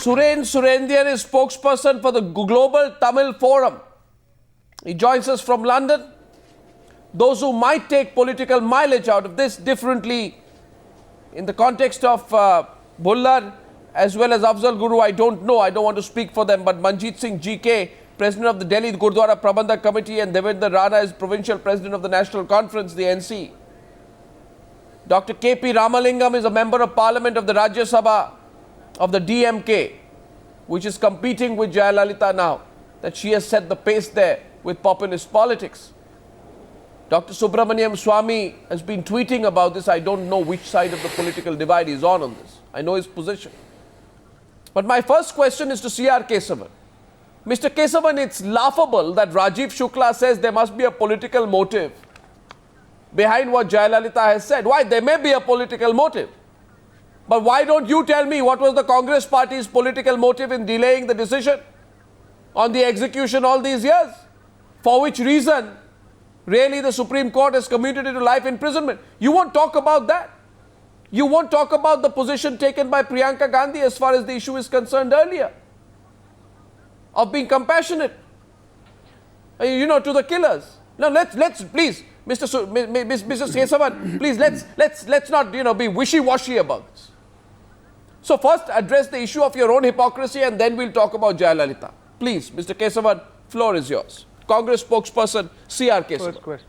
Surendran is spokesperson for the Global Tamil Forum. He joins us from London. Those who might take political mileage out of this differently in the context of Bullar as well as Afzal Guru, I don't know. I don't want to speak for them, but Manjit Singh GK, President of the Delhi Gurdwara Parbandhak Committee, and Devender Rana is Provincial President of the National Conference, the NC. Dr K P Ramalingam is a Member of Parliament of the Rajya Sabha of the DMK, which is competing with Jayalalithaa now, that she has set the pace there with populist politics. Dr Subramanian Swamy has been tweeting about this. I don't know which side of the political divide he's on this. I know his position. But my first question is to R Kesavan. Mr. Kesavan, it's laughable that Rajiv Shukla says there must be a political motive behind what Jayalalithaa has said. Why? There may be a political motive. But why don't you tell me what was the Congress party's political motive in delaying the decision on the execution all these years? For which reason, really, the Supreme Court has commuted it to life imprisonment. You won't talk about that. You won't talk about the position taken by Priyanka Gandhi as far as the issue is concerned earlier, of being compassionate, to the killers. Now let's please, Mr. Kesavan, please let's not be wishy-washy about this. So first address the issue of your own hypocrisy, and then we'll talk about Jayalalithaa. Please, Mr. Kesavan, floor is yours. Congress spokesperson R Kesavan. First question.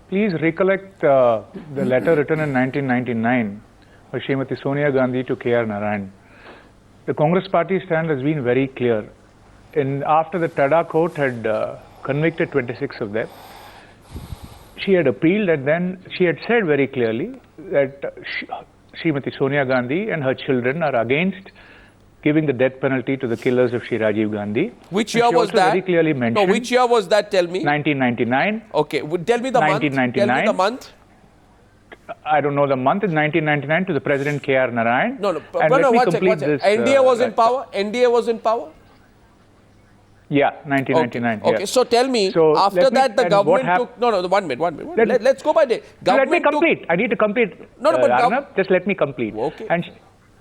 Please recollect the letter written in 1999 by Srimati Sonia Gandhi to K. R. Narayan. The Congress party stand has been very clear. After the Tada court had convicted 26 of them, she had appealed, and then she had said very clearly that Srimati Sonia Gandhi and her children are against giving the death penalty to the killers of Shri Rajiv Gandhi. Which year was that? Very clearly mentioned. No, which year was that? Tell me. 1999. Okay, tell me the 1999. month. Tell me the month. I don't know the month. It's 1999 to the President K. R. Narayan. No, watch it. NDA was in power? NDA was in power? Yeah, 1999. Okay, yeah. So tell me, after that the government took... No, 1 minute. Let's go by day. Let me complete. I need to complete. No, but Arnab, just let me complete. Okay. And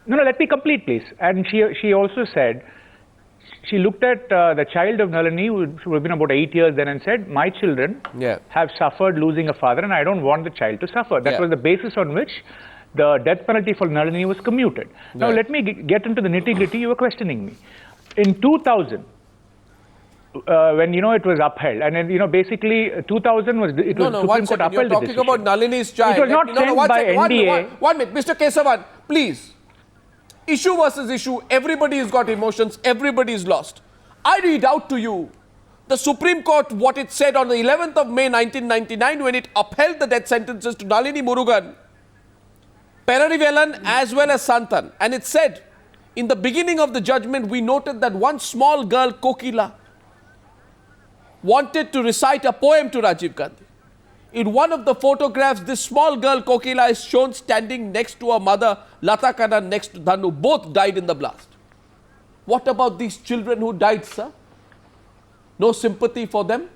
let me complete, please. And she also said, she looked at the child of Nalini, who would have been about 8 years then, and said, my children have suffered losing a father, and I don't want the child to suffer. That was the basis on which the death penalty for Nalini was commuted. Now, let me get into the nitty-gritty. You were questioning me. In 2000, when it was upheld, and then basically 2000 was Supreme Court upheld. You're talking about Nalini's child. It was not sent by NDA. 1 minute, Mr. Kesavan, please. Issue versus issue, everybody's got emotions, everybody's lost. I read out to you the Supreme Court, what it said on the 11th of May 1999 when it upheld the death sentences to Nalini Murugan, Perarivelan as well as Santan. And it said, in the beginning of the judgment, we noted that one small girl, Kokila, wanted to recite a poem to Rajiv Gandhi. In one of the photographs, this small girl, Kokila, is shown standing next to her mother, Lata Kannan, next to Dhanu. Both died in the blast. What about these children who died, sir? No sympathy for them,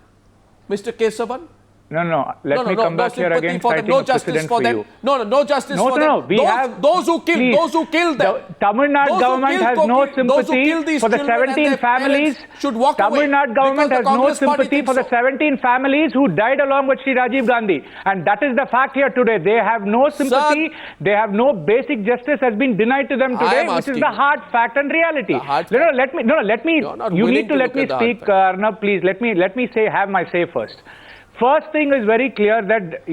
Mr. Kesavan? No. Let me come back here again fighting no a precedent for you. No justice for them. No. Those who killed them. The Tamil Nadu government has no sympathy for the 17 families. Tamil Nadu government has no sympathy for the 17 families who died along with Shri Rajiv Gandhi. And that is the fact here today. They have no sympathy. They have no basic justice has been denied to them today, which is the hard fact and reality. You need to let me speak, Arnab, please. Let me have my say first. First thing is very clear that,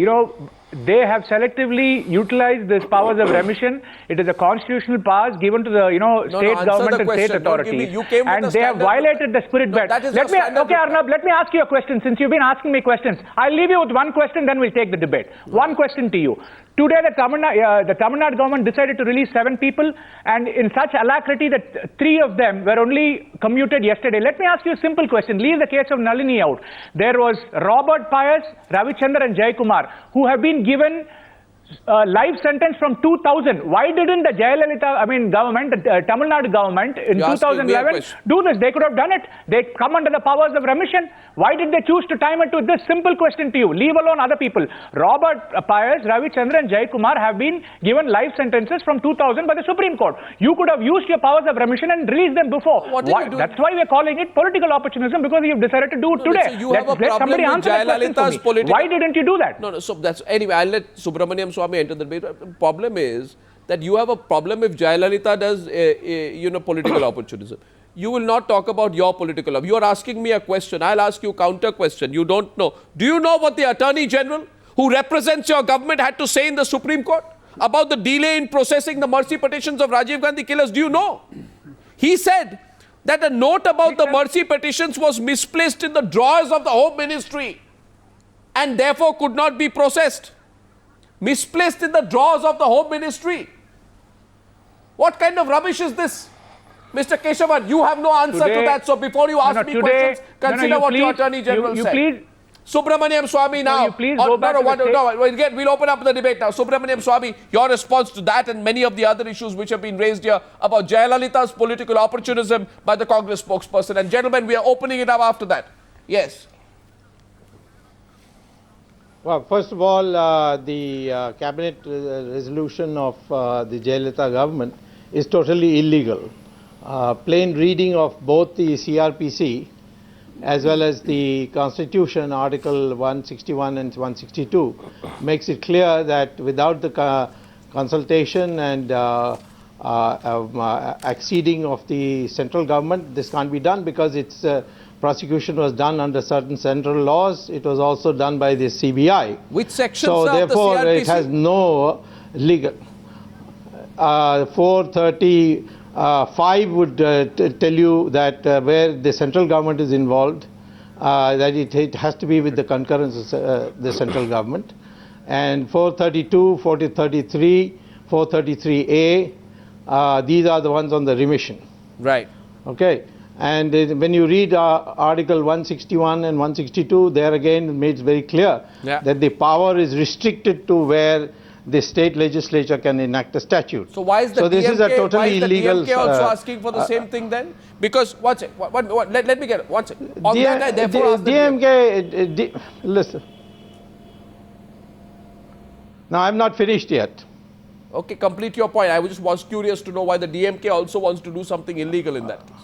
they have selectively utilized these powers of remission. It is a constitutional powers given to the, state government and state authority. And they have violated the spirit bed. Okay, Arnab, let me ask you a question. Since you've been asking me questions, I'll leave you with one question, then we'll take the debate. One question to you. Today, the Tamil Nadu government decided to release 7 people, and in such alacrity that 3 of them were only commuted yesterday. Let me ask you a simple question. Leave the case of Nalini out. There was Robert Pius, Ravichandra and Jaykumar, who have been given life sentence from 2000. Why didn't the Jayalalithaa, government, the Tamil Nadu government in 2011 do this? They could have done it. They come under the powers of remission. Why did they choose to time it to this simple question to you? Leave alone other people. Robert Pius, Ravichandran and Jaykumar have been given life sentences from 2000 by the Supreme Court. You could have used your powers of remission and released them before. That's why we're calling it political opportunism, because you've decided to do it today. So you have a problem with Jayalalitha's political... Why didn't you do that? No, so that's... Anyway, I'll let Subramanian Swamy enter the debate. The problem is that you have a problem if Jayalalithaa does, political opportunism. You will not talk about your political love. You are asking me a question. I'll ask you a counter question. You don't know. Do you know what the Attorney General, who represents your government, had to say in the Supreme Court about the delay in processing the mercy petitions of Rajiv Gandhi killers? Do you know? He said that a note about the mercy petitions was misplaced in the drawers of the Home Ministry and therefore could not be processed. Misplaced in the drawers of the Home Ministry. What kind of rubbish is this? Mr. Kesavan, you have no answer to that. So before you ask me questions, consider what your Attorney General said. Subramanian Swamy now. We'll open up the debate now. Subramanian Swamy, your response to that and many of the other issues which have been raised here about Jayalalitha's political opportunism by the Congress spokesperson. And gentlemen, we are opening it up after that. Yes. Well, first of all, the cabinet resolution of the Jayalalithaa government is totally illegal. Plain reading of both the CRPC as well as the Constitution, Article 161 and 162, makes it clear that without the consultation and acceding of the central government, this can't be done, because its prosecution was done under certain central laws. It was also done by the CBI. Which sections so of therefore, the CRPC? it has no legal. 435 would tell you that where the central government is involved, that it has to be with the concurrence of the central government. And 432, 433, 433A, these are the ones on the remission. Right. Okay. And when you read Article 161 and 162, there again it makes very clear that the power is restricted to where the state legislature can enact a statute. So why is the DMK, this is a totally illegal, DMK also asking for the same thing then? Because, let me get it. One second. On that, I therefore ask the DMK, listen. Now, I'm not finished yet. Okay, complete your point. I just was curious to know why the DMK also wants to do something illegal in that case.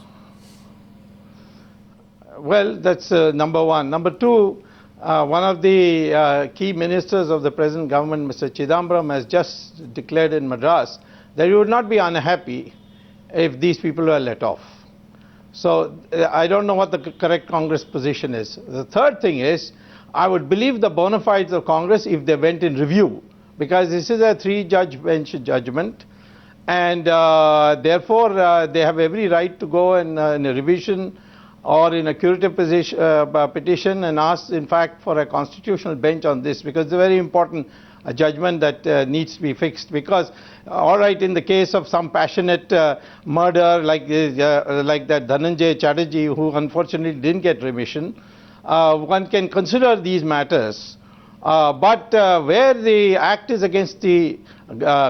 Well, that's number one. Number two, one of the key ministers of the present government, Mr. Chidambaram, has just declared in Madras that he would not be unhappy if these people were let off. So I don't know what the correct Congress position is. The third thing is, I would believe the bona fides of Congress if they went in review, because this is a three-judge bench judgment, and therefore they have every right to go in a revision or in a curative petition and ask, in fact, for a constitutional bench on this, because it's a very important judgment that needs to be fixed. Because, all right, in the case of some passionate murder like that Dhananjay Chatterjee, who unfortunately didn't get remission, one can consider these matters. But where the act is against the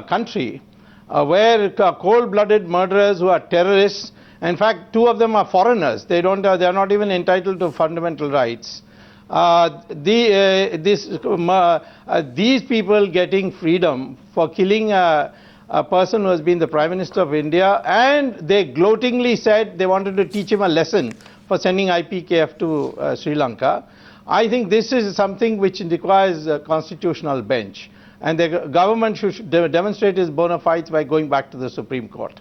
country, where cold-blooded murderers who are terrorists, in fact, two of them are foreigners. They are not even entitled to fundamental rights. These people getting freedom for killing a person who has been the Prime Minister of India, and they gloatingly said they wanted to teach him a lesson for sending IPKF to Sri Lanka. I think this is something which requires a constitutional bench, and the government should demonstrate its bona fides by going back to the Supreme Court.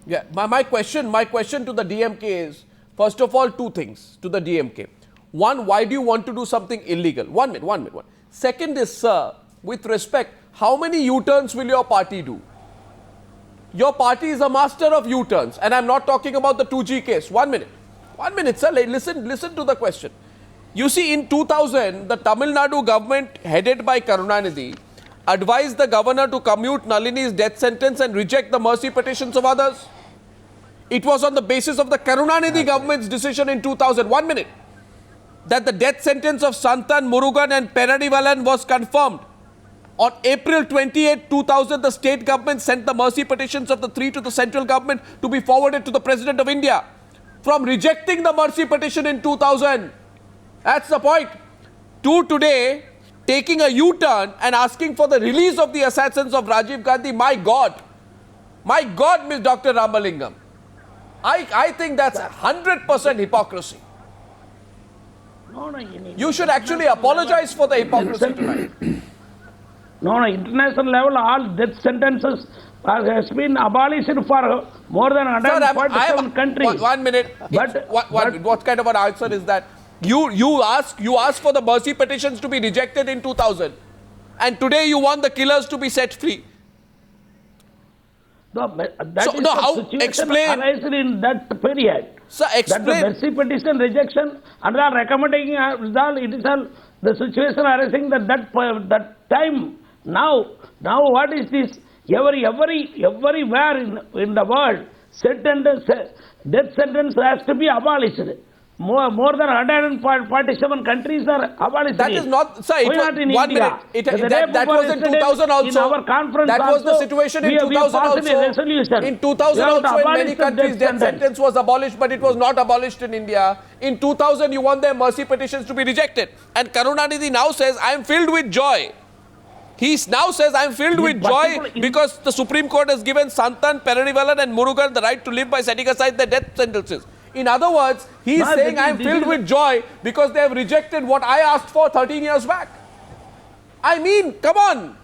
Yeah, my question to the DMK is, first of all, two things to the DMK. One, why do you want to do something illegal? One minute. Second is, sir, with respect, how many U-turns will your party do? Your party is a master of U-turns, and I'm not talking about the 2G case. 1 minute, sir, listen to the question. You see, in 2000, the Tamil Nadu government, headed by Karunanidhi, advised the governor to commute Nalini's death sentence and reject the mercy petitions of others. It was on the basis of the Karunanidhi government's decision in 2000, 1 minute, that the death sentence of Santan, Murugan and Peradivalan was confirmed. On April 28, 2000, the state government sent the mercy petitions of the three to the central government to be forwarded to the President of India. From rejecting the mercy petition in 2000, that's the point, to today, taking a U-turn and asking for the release of the assassins of Rajiv Gandhi. My God, Ms. Dr. Ramalingam, I think that's 100% hypocrisy. You should actually apologize for the hypocrisy tonight. No, international level, all death sentences has been abolished for more than 147 countries. 1 minute. What kind of an answer is that? You ask for the mercy petitions to be rejected in 2000, and today you want the killers to be set free. No, situation arised in that period. So explain. That the mercy petition rejection and are recommending it is all the situation arising that time. Now what is this? Everywhere in the world, death sentence has to be abolished. More than 147 countries are abolished. That is not, sir. That was in 2000 also. In our conference that was the situation in 2000 also. In 2000 also, in many countries, death sentence was abolished, but it was not abolished in India. In 2000, you want their mercy petitions to be rejected. And Karunanidhi now says, I am filled with joy. He now says, I am filled with joy because the Supreme Court has given Santan, Peranivalan and Murugan the right to live by setting aside their death sentences. In other words, he is saying, I am filled with joy because they have rejected what I asked for 13 years back. I mean, come on,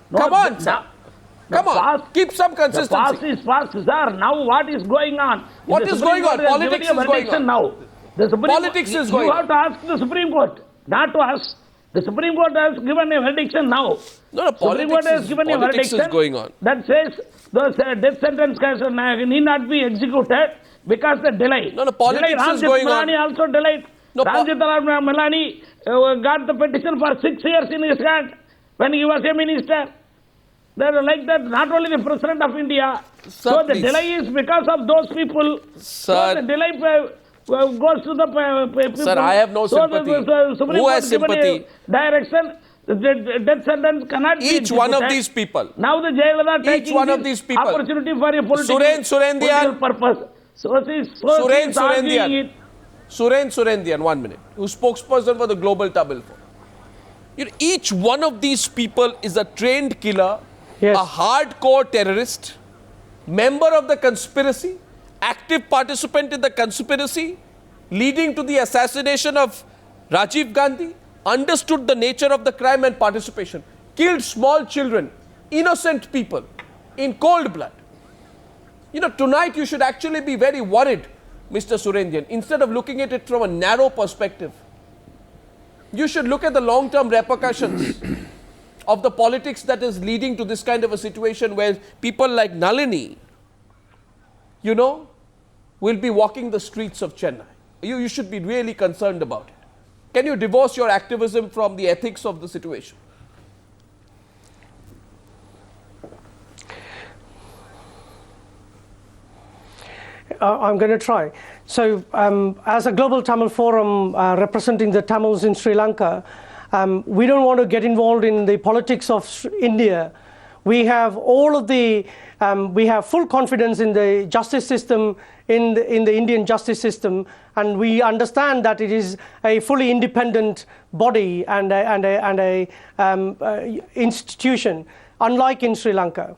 keep some consistency. The past is past, sir. Now what is going on? What is going on? Politics is going on. Now. Politics is going on. You have to ask the Supreme Court, not to us. The Supreme Court has given a verdiction now. No, politics is going on. That says those death sentence need not be executed because the delay. No, politics is going on. Ranjit also delayed. Ranjit Malani got the petition for 6 years in his hand when he was a minister. They are like that, not only the President of India. Sir, so the delay is because of those people. Sir, so the delay goes to the people. Sir, I have no sympathy. Who has sympathy? Direction. The death sentence cannot be each one of these people. Now the Jayalalithaa taking one of these people. Opportunity for a political purpose. Suren Surendian, 1 minute, who's spokesperson for the Global Tamil Forum. Each one of these people is a trained killer, a hardcore terrorist, member of the conspiracy, active participant in the conspiracy, leading to the assassination of Rajiv Gandhi, understood the nature of the crime and participation, killed small children, innocent people, in cold blood. Tonight you should actually be very worried, Mr. Surendian. Instead of looking at it from a narrow perspective, you should look at the long-term repercussions of the politics that is leading to this kind of a situation where people like Nalini, will be walking the streets of Chennai. You should be really concerned about it. Can you divorce your activism from the ethics of the situation? I'm going to try. So, as a Global Tamil Forum representing the Tamils in Sri Lanka, we don't want to get involved in the politics of India. We have we have full confidence in the justice system, in the Indian justice system, and we understand that it is a fully independent body and a institution, unlike in Sri Lanka.